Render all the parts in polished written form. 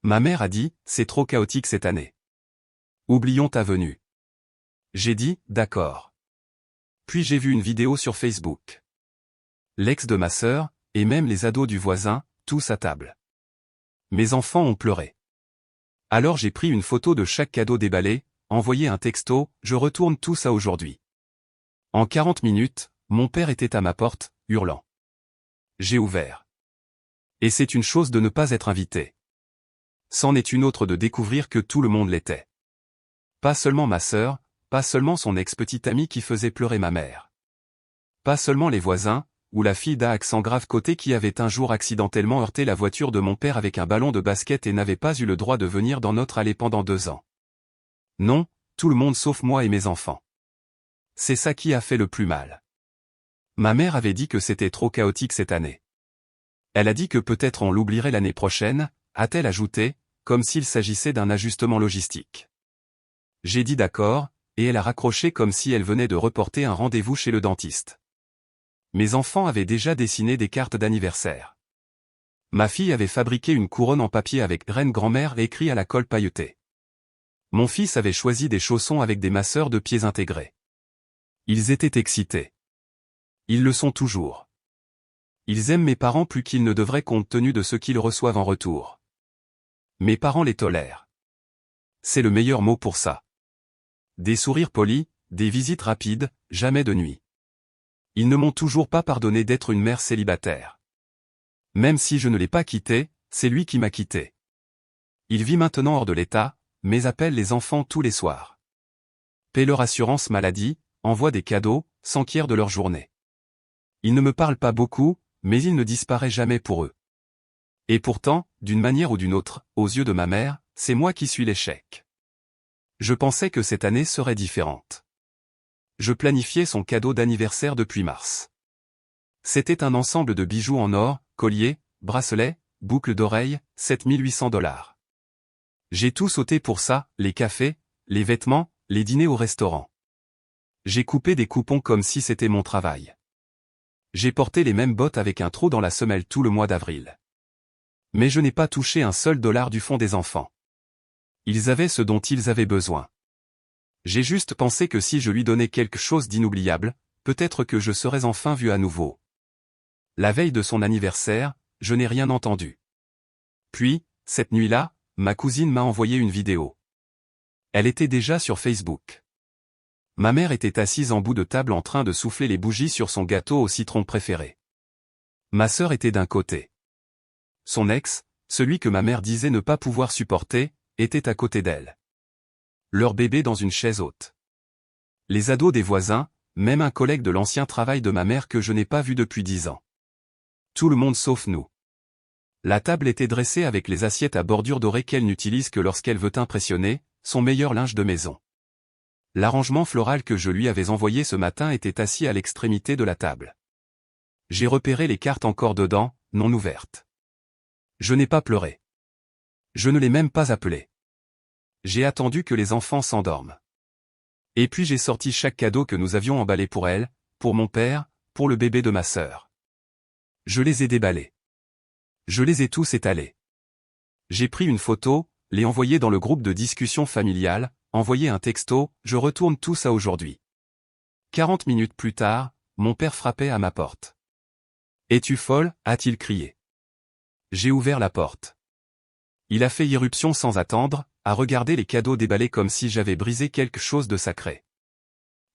Ma mère a dit, c'est trop chaotique cette année. Oublions ta venue. J'ai dit, d'accord. Puis j'ai vu une vidéo sur Facebook. L'ex de ma sœur, et même les ados du voisin, tous à table. Mes enfants ont pleuré. Alors j'ai pris une photo de chaque cadeau déballé, envoyé un texto, je retourne tout ça aujourd'hui. En 40 minutes, mon père était à ma porte, hurlant. J'ai ouvert. Et c'est une chose de ne pas être invité. C'en est une autre de découvrir que tout le monde l'était. Pas seulement ma sœur, pas seulement son ex-petite amie qui faisait pleurer ma mère. Pas seulement les voisins, ou la fille d'un accent grave côté qui avait un jour accidentellement heurté la voiture de mon père avec un ballon de basket et n'avait pas eu le droit de venir dans notre allée pendant 2 ans. Non, tout le monde sauf moi et mes enfants. C'est ça qui a fait le plus mal. Ma mère avait dit que c'était trop chaotique cette année. Elle a dit que peut-être on l'oublierait l'année prochaine, a-t-elle ajouté, comme s'il s'agissait d'un ajustement logistique. J'ai dit d'accord, et elle a raccroché comme si elle venait de reporter un rendez-vous chez le dentiste. Mes enfants avaient déjà dessiné des cartes d'anniversaire. Ma fille avait fabriqué une couronne en papier avec reine grand-mère écrit à la colle pailletée. Mon fils avait choisi des chaussons avec des masseurs de pieds intégrés. Ils étaient excités. Ils le sont toujours. Ils aiment mes parents plus qu'ils ne devraient compte tenu de ce qu'ils reçoivent en retour. Mes parents les tolèrent. C'est le meilleur mot pour ça. Des sourires polis, des visites rapides, jamais de nuit. Ils ne m'ont toujours pas pardonné d'être une mère célibataire. Même si je ne l'ai pas quitté, c'est lui qui m'a quitté. Il vit maintenant hors de l'État, mais appelle les enfants tous les soirs. Paie leur assurance maladie, envoie des cadeaux, s'enquiert de leur journée. Il ne me parle pas beaucoup, mais il ne disparaît jamais pour eux. Et pourtant, d'une manière ou d'une autre, aux yeux de ma mère, c'est moi qui suis l'échec. Je pensais que cette année serait différente. Je planifiais son cadeau d'anniversaire depuis mars. C'était un ensemble de bijoux en or, colliers, bracelets, boucles d'oreilles, $7 800. J'ai tout sauté pour ça, les cafés, les vêtements, les dîners au restaurant. J'ai coupé des coupons comme si c'était mon travail. J'ai porté les mêmes bottes avec un trou dans la semelle tout le mois d'avril. Mais je n'ai pas touché un seul dollar du fonds des enfants. Ils avaient ce dont ils avaient besoin. J'ai juste pensé que si je lui donnais quelque chose d'inoubliable, peut-être que je serais enfin vu à nouveau. La veille de son anniversaire, je n'ai rien entendu. Puis, cette nuit-là, ma cousine m'a envoyé une vidéo. Elle était déjà sur Facebook. Ma mère était assise en bout de table en train de souffler les bougies sur son gâteau au citron préféré. Ma sœur était d'un côté. Son ex, celui que ma mère disait ne pas pouvoir supporter, était à côté d'elle. Leur bébé dans une chaise haute. Les ados des voisins, même un collègue de l'ancien travail de ma mère que je n'ai pas vu depuis 10 ans. Tout le monde sauf nous. La table était dressée avec les assiettes à bordure dorée qu'elle n'utilise que lorsqu'elle veut impressionner, son meilleur linge de maison. L'arrangement floral que je lui avais envoyé ce matin était assis à l'extrémité de la table. J'ai repéré les cartes encore dedans, non ouvertes. Je n'ai pas pleuré. Je ne l'ai même pas appelé. J'ai attendu que les enfants s'endorment. Et puis j'ai sorti chaque cadeau que nous avions emballé pour elle, pour mon père, pour le bébé de ma sœur. Je les ai déballés. Je les ai tous étalés. J'ai pris une photo, l'ai envoyée dans le groupe de discussion familiale, envoyé un texto, je retourne tout ça aujourd'hui. 40 minutes plus tard, mon père frappait à ma porte. Es-tu folle, a-t-il crié. J'ai ouvert la porte. Il a fait irruption sans attendre, a regardé les cadeaux déballés comme si j'avais brisé quelque chose de sacré.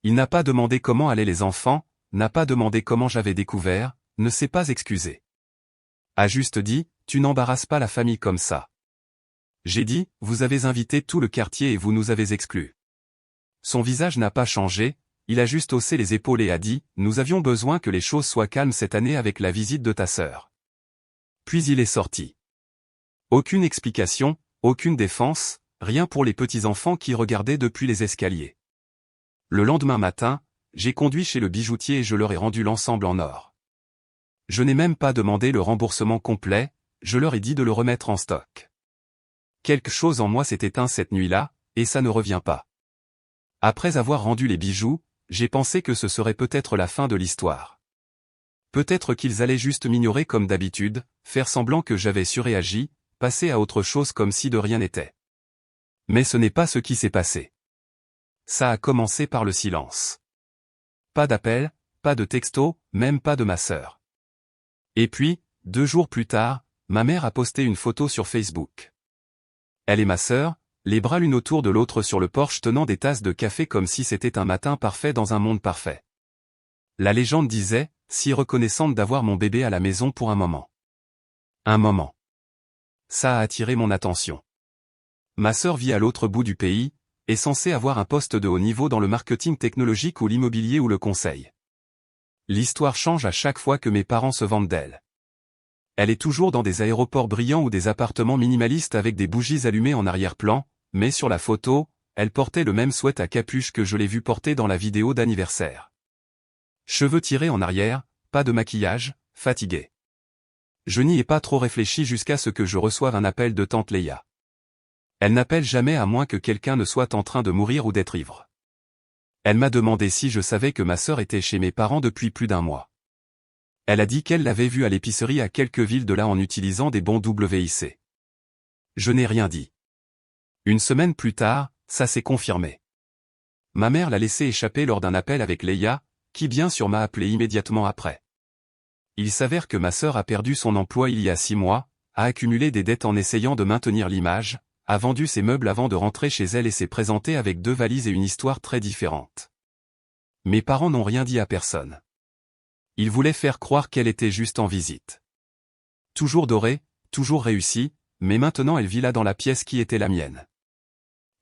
Il n'a pas demandé comment allaient les enfants, n'a pas demandé comment j'avais découvert, ne s'est pas excusé. A juste dit, tu n'embarrasses pas la famille comme ça. J'ai dit, vous avez invité tout le quartier et vous nous avez exclus. Son visage n'a pas changé, il a juste haussé les épaules et a dit, nous avions besoin que les choses soient calmes cette année avec la visite de ta sœur. Puis il est sorti. Aucune explication, aucune défense, rien pour les petits-enfants qui regardaient depuis les escaliers. Le lendemain matin, j'ai conduit chez le bijoutier et je leur ai rendu l'ensemble en or. Je n'ai même pas demandé le remboursement complet, je leur ai dit de le remettre en stock. Quelque chose en moi s'est éteint cette nuit-là, et ça ne revient pas. Après avoir rendu les bijoux, j'ai pensé que ce serait peut-être la fin de l'histoire. Peut-être qu'ils allaient juste m'ignorer comme d'habitude, faire semblant que j'avais surréagi, passer à autre chose comme si de rien n'était. Mais ce n'est pas ce qui s'est passé. Ça a commencé par le silence. Pas d'appel, pas de texto, même pas de ma sœur. Et puis, 2 jours plus tard, ma mère a posté une photo sur Facebook. Elle et ma sœur, les bras l'une autour de l'autre sur le porche tenant des tasses de café comme si c'était un matin parfait dans un monde parfait. La légende disait, si reconnaissante d'avoir mon bébé à la maison pour un moment. Un moment. Ça a attiré mon attention. Ma sœur vit à l'autre bout du pays, est censée avoir un poste de haut niveau dans le marketing technologique ou l'immobilier ou le conseil. L'histoire change à chaque fois que mes parents se vantent d'elle. Elle est toujours dans des aéroports brillants ou des appartements minimalistes avec des bougies allumées en arrière-plan, mais sur la photo, elle portait le même sweat à capuche que je l'ai vu porter dans la vidéo d'anniversaire. Cheveux tirés en arrière, pas de maquillage, fatiguée. Je n'y ai pas trop réfléchi jusqu'à ce que je reçoive un appel de tante Leia. Elle n'appelle jamais à moins que quelqu'un ne soit en train de mourir ou d'être ivre. Elle m'a demandé si je savais que ma sœur était chez mes parents depuis plus d'1 mois. Elle a dit qu'elle l'avait vue à l'épicerie à quelques villes de là en utilisant des bons WIC. Je n'ai rien dit. Une semaine plus tard, ça s'est confirmé. Ma mère l'a laissé échapper lors d'un appel avec Leia, qui bien sûr m'a appelé immédiatement après. Il s'avère que ma sœur a perdu son emploi il y a 6 mois, a accumulé des dettes en essayant de maintenir l'image, a vendu ses meubles avant de rentrer chez elle et s'est présentée avec 2 valises et une histoire très différente. Mes parents n'ont rien dit à personne. Ils voulaient faire croire qu'elle était juste en visite. Toujours dorée, toujours réussie, mais maintenant elle vit là dans la pièce qui était la mienne.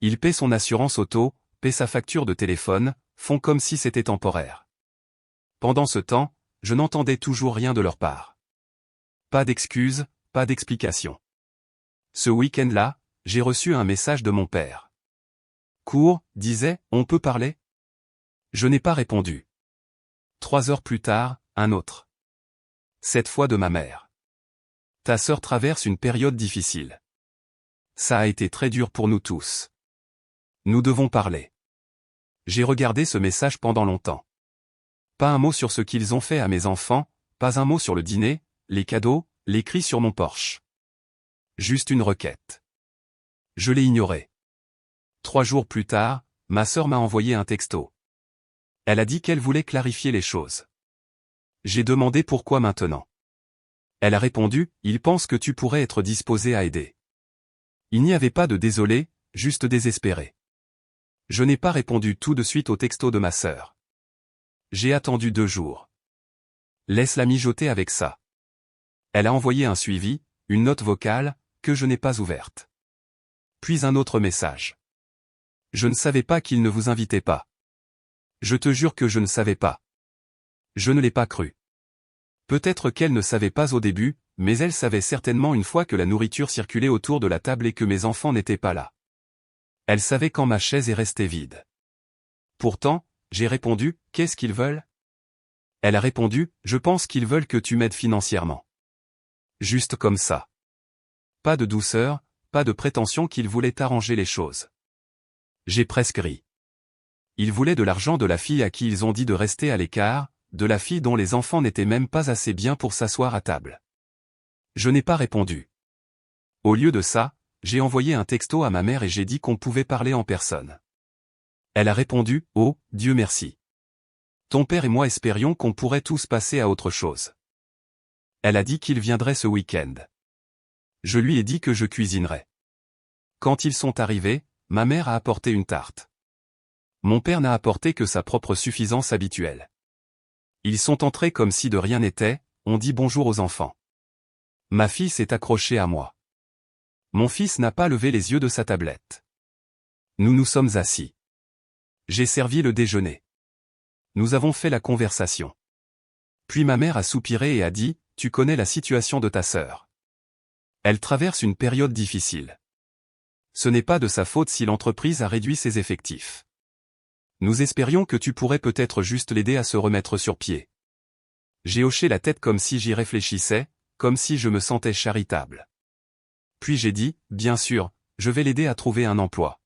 Ils paient son assurance auto, paient sa facture de téléphone, font comme si c'était temporaire. Pendant ce temps, je n'entendais toujours rien de leur part. Pas d'excuses, pas d'explications. Ce week-end-là, j'ai reçu un message de mon père. Court, disait, on peut parler? Je n'ai pas répondu. 3 heures plus tard, un autre. Cette fois de ma mère. Ta sœur traverse une période difficile. Ça a été très dur pour nous tous. Nous devons parler. J'ai regardé ce message pendant longtemps. Pas un mot sur ce qu'ils ont fait à mes enfants, pas un mot sur le dîner, les cadeaux, les cris sur mon porche. Juste une requête. Je l'ai ignoré. 3 jours plus tard, ma sœur m'a envoyé un texto. Elle a dit qu'elle voulait clarifier les choses. J'ai demandé pourquoi maintenant. Elle a répondu, il pense que tu pourrais être disposé à aider. Il n'y avait pas de désolé, juste désespéré. Je n'ai pas répondu tout de suite au texto de ma sœur. J'ai attendu 2 jours. Laisse-la mijoter avec ça. Elle a envoyé un suivi, une note vocale, que je n'ai pas ouverte. Puis un autre message. Je ne savais pas qu'il ne vous invitait pas. Je te jure que je ne savais pas. Je ne l'ai pas cru. Peut-être qu'elle ne savait pas au début, mais elle savait certainement une fois que la nourriture circulait autour de la table et que mes enfants n'étaient pas là. Elle savait quand ma chaise est restée vide. Pourtant, j'ai répondu, qu'est-ce qu'ils veulent? Elle a répondu, je pense qu'ils veulent que tu m'aides financièrement. Juste comme ça. Pas de douceur, pas de prétention qu'ils voulaient arranger les choses. J'ai presque ri. Ils voulaient de l'argent de la fille à qui ils ont dit de rester à l'écart, de la fille dont les enfants n'étaient même pas assez bien pour s'asseoir à table. Je n'ai pas répondu. Au lieu de ça, j'ai envoyé un texto à ma mère et j'ai dit qu'on pouvait parler en personne. Elle a répondu, oh, Dieu merci. Ton père et moi espérions qu'on pourrait tous passer à autre chose. Elle a dit qu'il viendrait ce week-end. Je lui ai dit que je cuisinerais. Quand ils sont arrivés, ma mère a apporté une tarte. Mon père n'a apporté que sa propre suffisance habituelle. Ils sont entrés comme si de rien n'était, ont dit bonjour aux enfants. Ma fille s'est accrochée à moi. Mon fils n'a pas levé les yeux de sa tablette. Nous nous sommes assis. J'ai servi le déjeuner. Nous avons fait la conversation. Puis ma mère a soupiré et a dit, tu connais la situation de ta sœur. Elle traverse une période difficile. Ce n'est pas de sa faute si l'entreprise a réduit ses effectifs. Nous espérions que tu pourrais peut-être juste l'aider à se remettre sur pied. J'ai hoché la tête comme si j'y réfléchissais, comme si je me sentais charitable. Puis j'ai dit, bien sûr, je vais l'aider à trouver un emploi.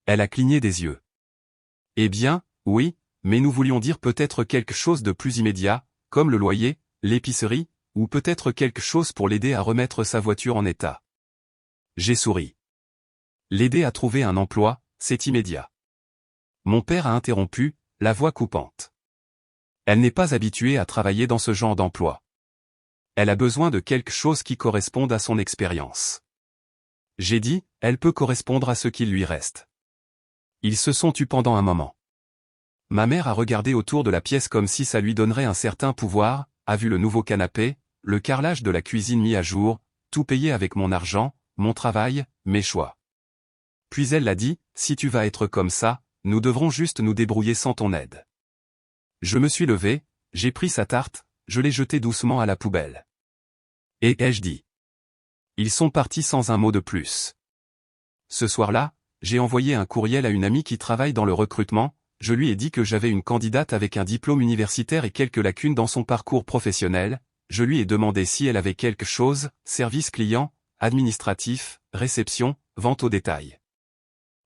Elle a cligné des yeux. Eh bien, oui, mais nous voulions dire peut-être quelque chose de plus immédiat, comme le loyer, l'épicerie, ou peut-être quelque chose pour l'aider à remettre sa voiture en état. J'ai souri. L'aider à trouver un emploi, c'est immédiat. Mon père a interrompu, la voix coupante. Elle n'est pas habituée à travailler dans ce genre d'emploi. Elle a besoin de quelque chose qui corresponde à son expérience. J'ai dit, elle peut correspondre à ce qu'il lui reste. Ils se sont tus pendant un moment. Ma mère a regardé autour de la pièce comme si ça lui donnerait un certain pouvoir, a vu le nouveau canapé, le carrelage de la cuisine mis à jour, tout payé avec mon argent, mon travail, mes choix. Puis elle l'a dit, si tu vas être comme ça, nous devrons juste nous débrouiller sans ton aide. Je me suis levé, j'ai pris sa tarte, je l'ai jetée doucement à la poubelle. Et ai-je dit. Ils sont partis sans un mot de plus. Ce soir-là, j'ai envoyé un courriel à une amie qui travaille dans le recrutement, je lui ai dit que j'avais une candidate avec un diplôme universitaire et quelques lacunes dans son parcours professionnel, je lui ai demandé si elle avait quelque chose, service client, administratif, réception, vente au détail.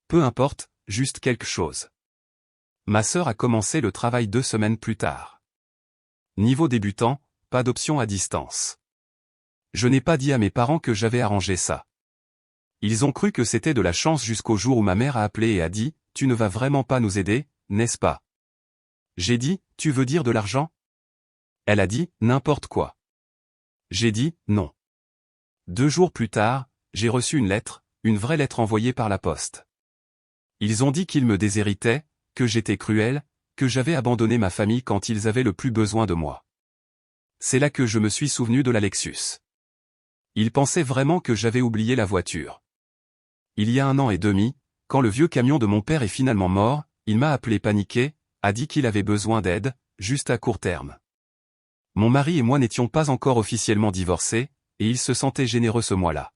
Peu importe, juste quelque chose. Ma sœur a commencé le travail 2 semaines plus tard. Niveau débutant, pas d'option à distance. Je n'ai pas dit à mes parents que j'avais arrangé ça. Ils ont cru que c'était de la chance jusqu'au jour où ma mère a appelé et a dit, « Tu ne vas vraiment pas nous aider, n'est-ce pas ?» J'ai dit, « Tu veux dire de l'argent ?» Elle a dit, « N'importe quoi. » J'ai dit, « Non. » 2 jours plus tard, j'ai reçu une lettre, une vraie lettre envoyée par la poste. Ils ont dit qu'ils me déshéritaient, que j'étais cruel, que j'avais abandonné ma famille quand ils avaient le plus besoin de moi. C'est là que je me suis souvenu de la Lexus. Ils pensaient vraiment que j'avais oublié la voiture. Il y a 1 an et demi, quand le vieux camion de mon père est finalement mort, il m'a appelé paniqué, a dit qu'il avait besoin d'aide, juste à court terme. Mon mari et moi n'étions pas encore officiellement divorcés, et il se sentait généreux ce mois-là.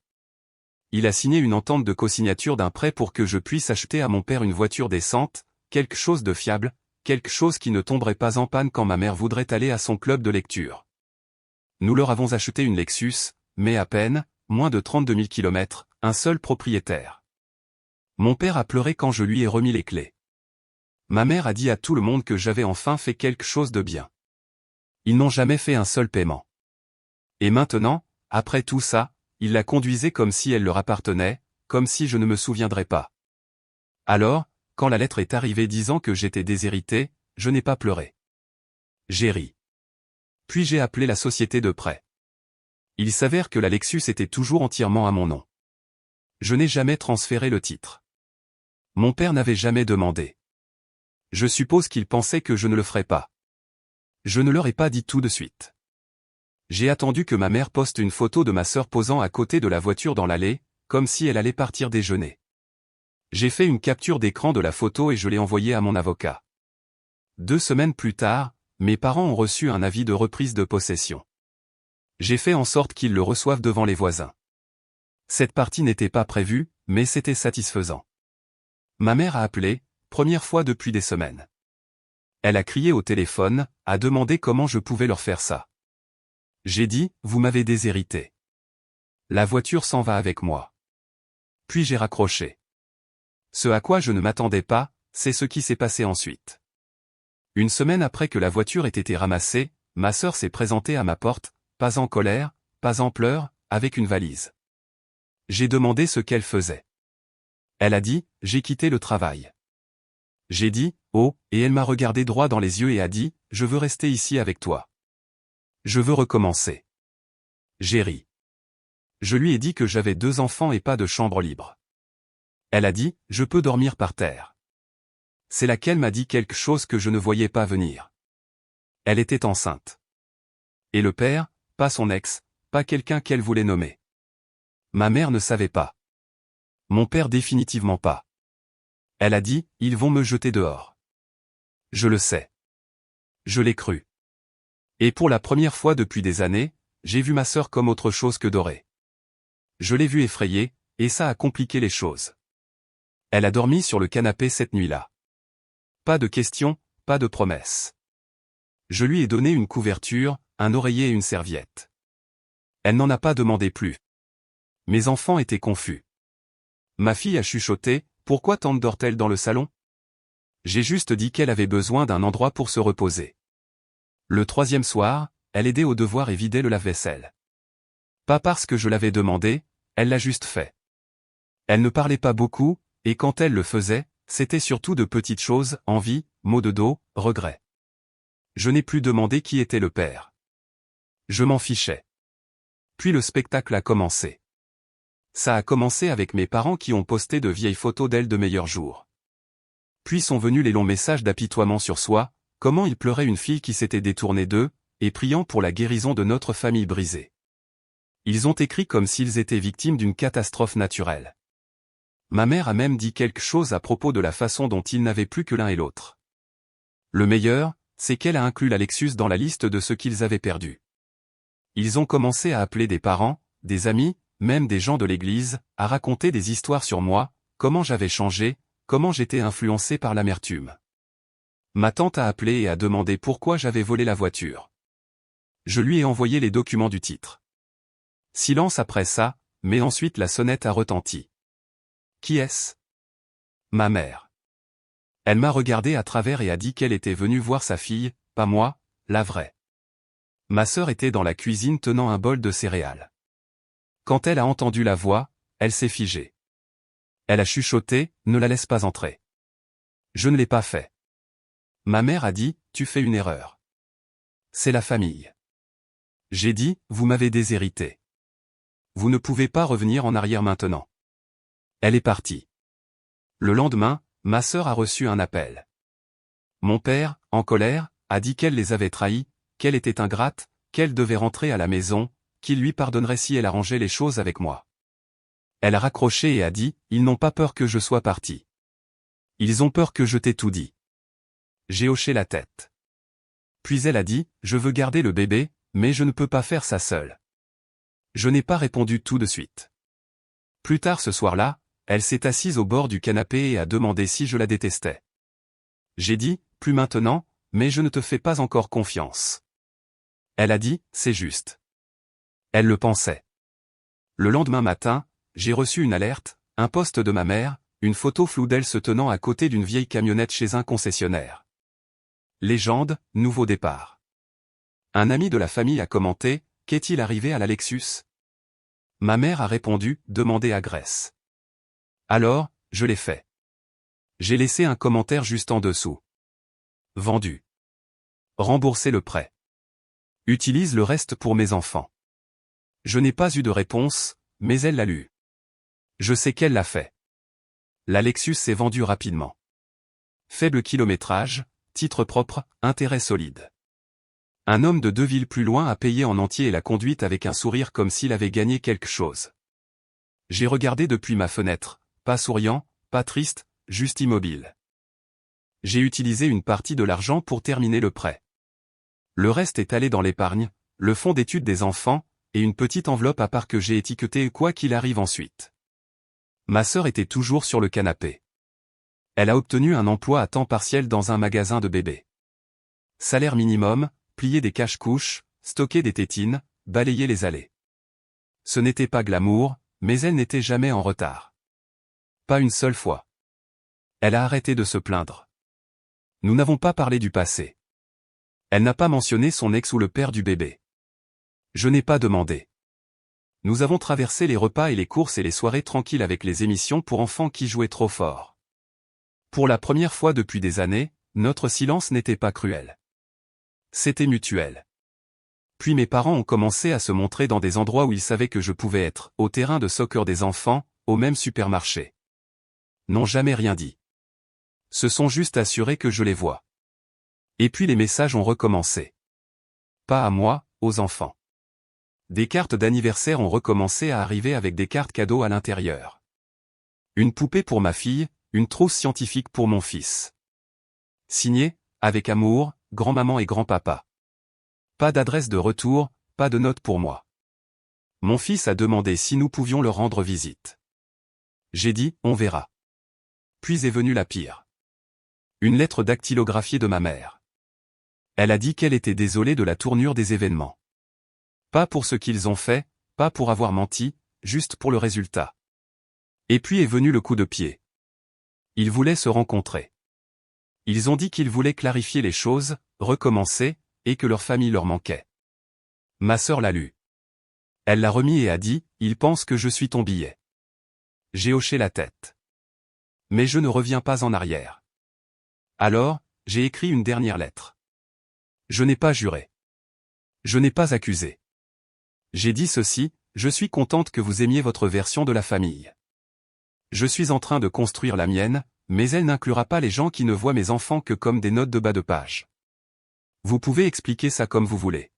Il a signé une entente de cosignature d'un prêt pour que je puisse acheter à mon père une voiture décente, quelque chose de fiable, quelque chose qui ne tomberait pas en panne quand ma mère voudrait aller à son club de lecture. Nous leur avons acheté une Lexus, mais à peine, moins de 32 000 km, un seul propriétaire. Mon père a pleuré quand je lui ai remis les clés. Ma mère a dit à tout le monde que j'avais enfin fait quelque chose de bien. Ils n'ont jamais fait un seul paiement. Et maintenant, après tout ça, ils la conduisaient comme si elle leur appartenait, comme si je ne me souviendrais pas. Alors, quand la lettre est arrivée disant que j'étais déshérité, je n'ai pas pleuré. J'ai ri. Puis j'ai appelé la société de prêt. Il s'avère que la Lexus était toujours entièrement à mon nom. Je n'ai jamais transféré le titre. Mon père n'avait jamais demandé. Je suppose qu'il pensait que je ne le ferais pas. Je ne leur ai pas dit tout de suite. J'ai attendu que ma mère poste une photo de ma sœur posant à côté de la voiture dans l'allée, comme si elle allait partir déjeuner. J'ai fait une capture d'écran de la photo et je l'ai envoyée à mon avocat. 2 semaines plus tard, mes parents ont reçu un avis de reprise de possession. J'ai fait en sorte qu'ils le reçoivent devant les voisins. Cette partie n'était pas prévue, mais c'était satisfaisant. Ma mère a appelé, première fois depuis des semaines. Elle a crié au téléphone, a demandé comment je pouvais leur faire ça. J'ai dit, vous m'avez déshérité. La voiture s'en va avec moi. Puis j'ai raccroché. Ce à quoi je ne m'attendais pas, c'est ce qui s'est passé ensuite. 1 semaine après que la voiture ait été ramassée, ma sœur s'est présentée à ma porte, pas en colère, pas en pleurs, avec une valise. J'ai demandé ce qu'elle faisait. Elle a dit, j'ai quitté le travail. J'ai dit, oh, et elle m'a regardé droit dans les yeux et a dit, je veux rester ici avec toi. Je veux recommencer. J'ai ri. Je lui ai dit que j'avais 2 enfants et pas de chambre libre. Elle a dit, je peux dormir par terre. C'est là qu'elle m'a dit quelque chose que je ne voyais pas venir. Elle était enceinte. Et le père, pas son ex, pas quelqu'un qu'elle voulait nommer. Ma mère ne savait pas. Mon père définitivement pas. Elle a dit, ils vont me jeter dehors. Je le sais. Je l'ai cru. Et pour la première fois depuis des années, j'ai vu ma sœur comme autre chose que dorée. Je l'ai vue effrayée, et ça a compliqué les choses. Elle a dormi sur le canapé cette nuit-là. Pas de questions, pas de promesses. Je lui ai donné une couverture, un oreiller et une serviette. Elle n'en a pas demandé plus. Mes enfants étaient confus. Ma fille a chuchoté, pourquoi tante dort-elle dans le salon? J'ai juste dit qu'elle avait besoin d'un endroit pour se reposer. Le 3e soir, elle aidait aux devoirs et vidait le lave-vaisselle. Pas parce que je l'avais demandé, elle l'a juste fait. Elle ne parlait pas beaucoup, et quand elle le faisait, c'était surtout de petites choses, envie, maux de dos, regrets. Je n'ai plus demandé qui était le père. Je m'en fichais. Puis le spectacle a commencé. Ça a commencé avec mes parents qui ont posté de vieilles photos d'elle de meilleurs jours. Puis sont venus les longs messages d'apitoiement sur soi, comment il pleurait une fille qui s'était détournée d'eux, et priant pour la guérison de notre famille brisée. Ils ont écrit comme s'ils étaient victimes d'une catastrophe naturelle. Ma mère a même dit quelque chose à propos de la façon dont ils n'avaient plus que l'un et l'autre. Le meilleur, c'est qu'elle a inclus l'Alexus dans la liste de ce qu'ils avaient perdu. Ils ont commencé à appeler des parents, des amis, même des gens de l'église, à raconter des histoires sur moi, comment j'avais changé, comment j'étais influencé par l'amertume. Ma tante a appelé et a demandé pourquoi j'avais volé la voiture. Je lui ai envoyé les documents du titre. Silence après ça, mais ensuite la sonnette a retenti. Qui est-ce? Ma mère. Elle m'a regardé à travers et a dit qu'elle était venue voir sa fille, pas moi, la vraie. Ma sœur était dans la cuisine tenant un bol de céréales. Quand elle a entendu la voix, elle s'est figée. Elle a chuchoté, ne la laisse pas entrer. Je ne l'ai pas fait. Ma mère a dit, tu fais une erreur. C'est la famille. J'ai dit, vous m'avez déshérité. Vous ne pouvez pas revenir en arrière maintenant. Elle est partie. Le lendemain, ma sœur a reçu un appel. Mon père, en colère, a dit qu'elle les avait trahis, qu'elle était ingrate, qu'elle devait rentrer à la maison, qu'il lui pardonnerait si elle arrangeait les choses avec moi. Elle a raccroché et a dit, ils n'ont pas peur que je sois parti. Ils ont peur que je t'ai tout dit. J'ai hoché la tête. Puis elle a dit, je veux garder le bébé, mais je ne peux pas faire ça seule. Je n'ai pas répondu tout de suite. Plus tard ce soir-là, elle s'est assise au bord du canapé et a demandé si je la détestais. J'ai dit, plus maintenant, mais je ne te fais pas encore confiance. Elle a dit, c'est juste. Elle le pensait. Le lendemain matin, j'ai reçu une alerte, un post de ma mère, une photo floue d'elle se tenant à côté d'une vieille camionnette chez un concessionnaire. Légende, nouveau départ. Un ami de la famille a commenté, qu'est-il arrivé à l'Alexus? Ma mère a répondu, demandez à Grèce. Alors, je l'ai fait. J'ai laissé un commentaire juste en dessous. Vendu. Rembourser le prêt. Utilise le reste pour mes enfants. Je n'ai pas eu de réponse, mais elle l'a lu. Je sais qu'elle l'a fait. L'Alexus s'est vendu rapidement. Faible kilométrage, titre propre, intérêt solide. Un homme de 2 villes plus loin a payé en entier et l'a conduite avec un sourire comme s'il avait gagné quelque chose. J'ai regardé depuis ma fenêtre, pas souriant, pas triste, juste immobile. J'ai utilisé une partie de l'argent pour terminer le prêt. Le reste est allé dans l'épargne, le fonds d'études des enfants, et une petite enveloppe à part que j'ai étiquetée quoi qu'il arrive ensuite. Ma sœur était toujours sur le canapé. Elle a obtenu un emploi à temps partiel dans un magasin de bébés. Salaire minimum, plier des cache-couches, stocker des tétines, balayer les allées. Ce n'était pas glamour, mais elle n'était jamais en retard. Pas une seule fois. Elle a arrêté de se plaindre. Nous n'avons pas parlé du passé. Elle n'a pas mentionné son ex ou le père du bébé. Je n'ai pas demandé. Nous avons traversé les repas et les courses et les soirées tranquilles avec les émissions pour enfants qui jouaient trop fort. Pour la première fois depuis des années, notre silence n'était pas cruel. C'était mutuel. Puis mes parents ont commencé à se montrer dans des endroits où ils savaient que je pouvais être, au terrain de soccer des enfants, au même supermarché. N'ont jamais rien dit. Se sont juste assurés que je les vois. Et puis les messages ont recommencé. Pas à moi, aux enfants. Des cartes d'anniversaire ont recommencé à arriver avec des cartes cadeaux à l'intérieur. Une poupée pour ma fille, une trousse scientifique pour mon fils. Signé, avec amour, grand-maman et grand-papa. Pas d'adresse de retour, pas de note pour moi. Mon fils a demandé si nous pouvions leur rendre visite. J'ai dit, on verra. Puis est venue la pire. Une lettre dactylographiée de ma mère. Elle a dit qu'elle était désolée de la tournure des événements. Pas pour ce qu'ils ont fait, pas pour avoir menti, juste pour le résultat. Et puis est venu le coup de pied. Ils voulaient se rencontrer. Ils ont dit qu'ils voulaient clarifier les choses, recommencer, et que leur famille leur manquait. Ma sœur l'a lu. Elle l'a remis et a dit, ils pensent que je suis ton billet. J'ai hoché la tête. Mais je ne reviens pas en arrière. Alors, j'ai écrit une dernière lettre. Je n'ai pas juré. Je n'ai pas accusé. J'ai dit ceci: je suis contente que vous aimiez votre version de la famille. Je suis en train de construire la mienne, mais elle n'inclura pas les gens qui ne voient mes enfants que comme des notes de bas de page. Vous pouvez expliquer ça comme vous voulez.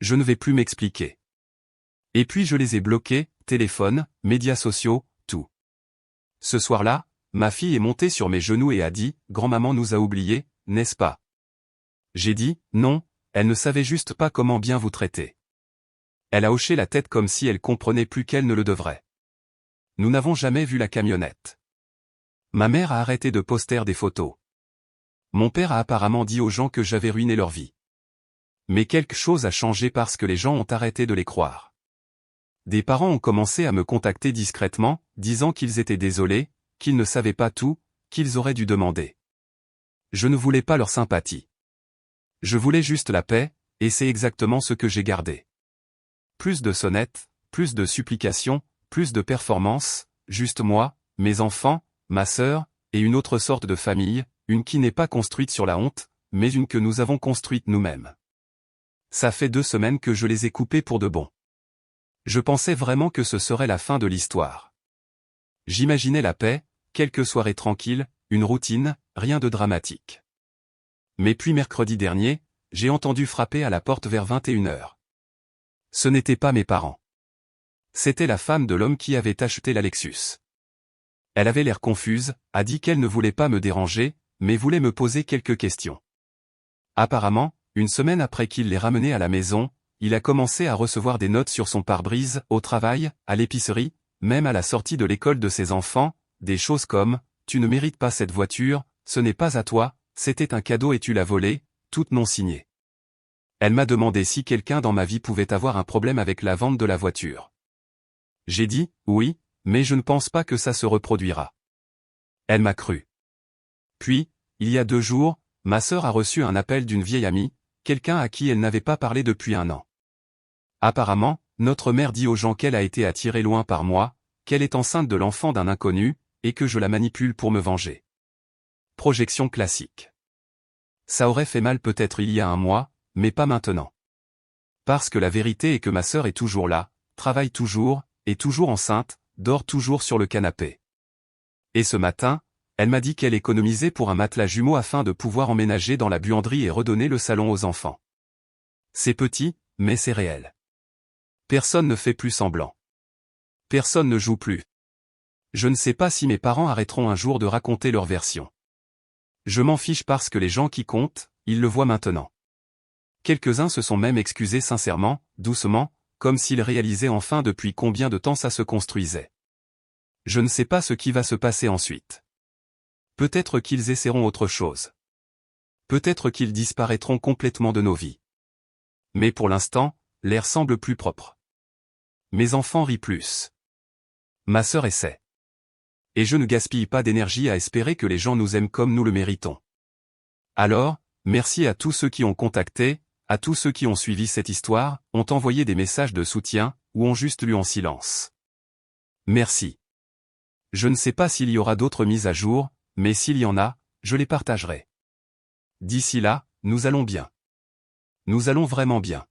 Je ne vais plus m'expliquer. Et puis je les ai bloqués, téléphone, médias sociaux, tout. Ce soir-là, ma fille est montée sur mes genoux et a dit: Grand-maman nous a oubliés, n'est-ce pas? J'ai dit: non, elle ne savait juste pas comment bien vous traiter. Elle a hoché la tête comme si elle comprenait plus qu'elle ne le devrait. Nous n'avons jamais vu la camionnette. Ma mère a arrêté de poster des photos. Mon père a apparemment dit aux gens que j'avais ruiné leur vie. Mais quelque chose a changé parce que les gens ont arrêté de les croire. Des parents ont commencé à me contacter discrètement, disant qu'ils étaient désolés, qu'ils ne savaient pas tout, qu'ils auraient dû demander. Je ne voulais pas leur sympathie. Je voulais juste la paix, et c'est exactement ce que j'ai gardé. Plus de sonnettes, plus de supplications, plus de performances, juste moi, mes enfants, ma sœur, et une autre sorte de famille, une qui n'est pas construite sur la honte, mais une que nous avons construite nous-mêmes. Ça fait 2 semaines que je les ai coupés pour de bon. Je pensais vraiment que ce serait la fin de l'histoire. J'imaginais la paix, quelques soirées tranquilles, une routine, rien de dramatique. Mais puis mercredi dernier, j'ai entendu frapper à la porte vers 21h. Ce n'étaient pas mes parents. C'était la femme de l'homme qui avait acheté la Lexus. Elle avait l'air confuse, a dit qu'elle ne voulait pas me déranger, mais voulait me poser quelques questions. Apparemment, une semaine après qu'il l'ait ramené à la maison, il a commencé à recevoir des notes sur son pare-brise, au travail, à l'épicerie, même à la sortie de l'école de ses enfants, des choses comme « Tu ne mérites pas cette voiture, ce n'est pas à toi, c'était un cadeau et tu l'as volé », toutes non signées. Elle m'a demandé si quelqu'un dans ma vie pouvait avoir un problème avec la vente de la voiture. J'ai dit « Oui, mais je ne pense pas que ça se reproduira ». Elle m'a cru. Puis, il y a 2 jours, ma sœur a reçu un appel d'une vieille amie, quelqu'un à qui elle n'avait pas parlé depuis 1 an. Apparemment, notre mère dit aux gens qu'elle a été attirée loin par moi, qu'elle est enceinte de l'enfant d'un inconnu, et que je la manipule pour me venger. Projection classique. Ça aurait fait mal peut-être il y a 1 mois, mais pas maintenant. Parce que la vérité est que ma sœur est toujours là, travaille toujours, est toujours enceinte, dort toujours sur le canapé. Et ce matin, elle m'a dit qu'elle économisait pour un matelas jumeau afin de pouvoir emménager dans la buanderie et redonner le salon aux enfants. C'est petit, mais c'est réel. Personne ne fait plus semblant. Personne ne joue plus. Je ne sais pas si mes parents arrêteront un jour de raconter leur version. Je m'en fiche parce que les gens qui comptent, ils le voient maintenant. Quelques-uns se sont même excusés sincèrement, doucement, comme s'ils réalisaient enfin depuis combien de temps ça se construisait. Je ne sais pas ce qui va se passer ensuite. Peut-être qu'ils essaieront autre chose. Peut-être qu'ils disparaîtront complètement de nos vies. Mais pour l'instant, l'air semble plus propre. Mes enfants rient plus. Ma sœur essaie. Et je ne gaspille pas d'énergie à espérer que les gens nous aiment comme nous le méritons. Alors, merci à tous ceux qui ont contacté, à tous ceux qui ont suivi cette histoire, ont envoyé des messages de soutien, ou ont juste lu en silence. Merci. Je ne sais pas s'il y aura d'autres mises à jour, mais s'il y en a, je les partagerai. D'ici là, nous allons bien. Nous allons vraiment bien.